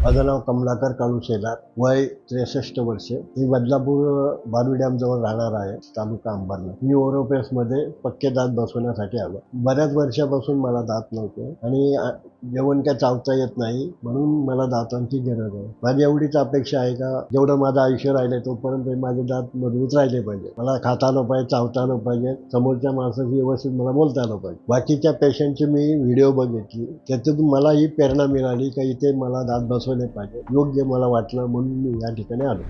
माझं नाव कमलाकर काळू शेलार, वय 63 वर्षे. मी बदलापूर बारवी डॅम जवळ राहणार आहे, तालुका अंबरनाथ. मी ओरोपेसमध्ये पक्के दात बसवण्यासाठी आलो. बऱ्याच वर्षापासून मला दात नव्हते आणि जेवण काय चावता येत नाही, म्हणून मला दातांची गरज आहे. माझी एवढीच अपेक्षा आहे का जेवढं माझं आयुष्य राहिले तोपर्यंत माझे दात मजबूत राहिले पाहिजे. मला खाता आलं पाहिजे, चावता आलं पाहिजे, समोरच्या माणसाशी व्यवस्थित मला बोलता आलं पाहिजे. बाकीच्या पेशंटचे मी व्हिडिओ बघितली, त्याच्यातून मला ही प्रेरणा मिळाली का इथे मला दात बसवले पाहिजे. योग्य मला वाटलं म्हणून मी या ठिकाणी आलो.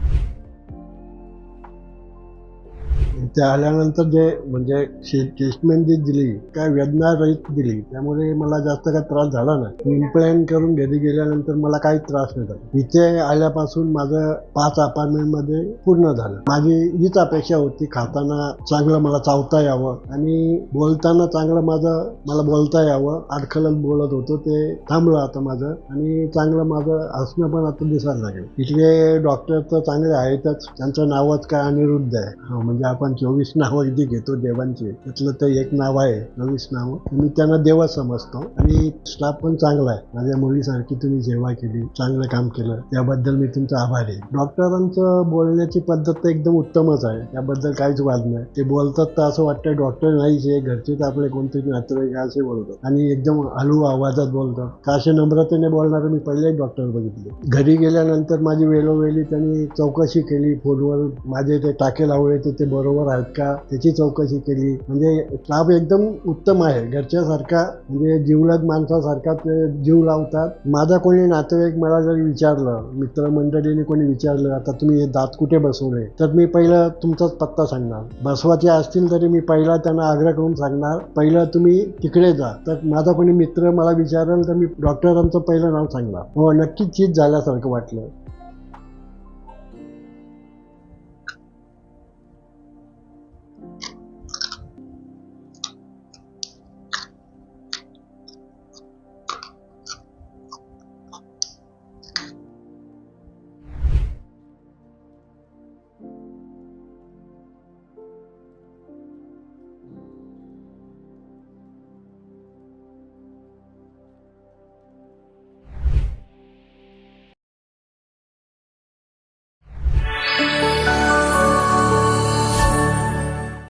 इथे आल्यानंतर जे म्हणजे ट्रीटमेंट जी दिली काय वेदना रहित दिली, त्यामुळे मला जास्त काही त्रास झाला नाही. इम्प्लांट करून घरी गेल्यानंतर मला काही त्रास नाही झाला. इथे आल्यापासून माझं 5 अपार्टमेंटमध्ये पूर्ण झालं. माझी हीच अपेक्षा होती, खाताना चांगलं मला चावता यावं आणि बोलताना चांगलं मला बोलता यावं. अडखळत बोलत होतो ते थांबलं आता माझं आणि चांगलं माझं हसणं पण आता दिसायला लागलं. इथले डॉक्टर तर चांगले आहेतच, त्यांचं नावच काय अनिरुद्ध आहे. म्हणजे आपण 24 नावं इथे घेतो देवांची, त्यातलं तर एक नाव आहे 24 नावं. मी त्यांना देवच समजतो आणि स्टाफ पण चांगला आहे. माझ्या मुलीसारखी तुम्ही सेवा केली, चांगलं काम केलं, त्याबद्दल मी तुमचा आभारी आहे. डॉक्टरांचं बोलण्याची पद्धत तर एकदम उत्तमच आहे, त्याबद्दल काहीच वाद नाही. ते बोलतात तर असं वाटतं डॉक्टर नाहीच आहे, घरचे तर आपले कोणतरी नातेवाईक असे बोलतात आणि एकदम हळू आवाजात बोलतात. का असे नम्रतेने बोलणारे मी पहिलेच डॉक्टर बघितले. घरी गेल्यानंतर माझी वेळोवेळी त्यांनी चौकशी केली, फोनवर माझे ते टाके लावले ते बरोबर आहेत का त्याची चौकशी केली. म्हणजे स्टाफ एकदम उत्तम आहे, घरच्यासारखा, म्हणजे जीवलग माणसासारखा ते जीव लावतात. माझा कोणी नातेवाईक मला जरी विचारलं, मित्रमंडळीने कोणी विचारलं आता तुम्ही हे दात कुठे बसवले, तर मी पहिलं तुमचाच पत्ता सांगणार. बसवायचे असतील तरी मी पहिला त्यांना आग्रह करून सांगणार, पहिलं तुम्ही तिकडे जा. तर माझा कोणी मित्र मला विचारेल तर मी डॉक्टरांचं पहिलं नाव सांगणार. हो, नक्कीच चीज झाल्यासारखं वाटलं.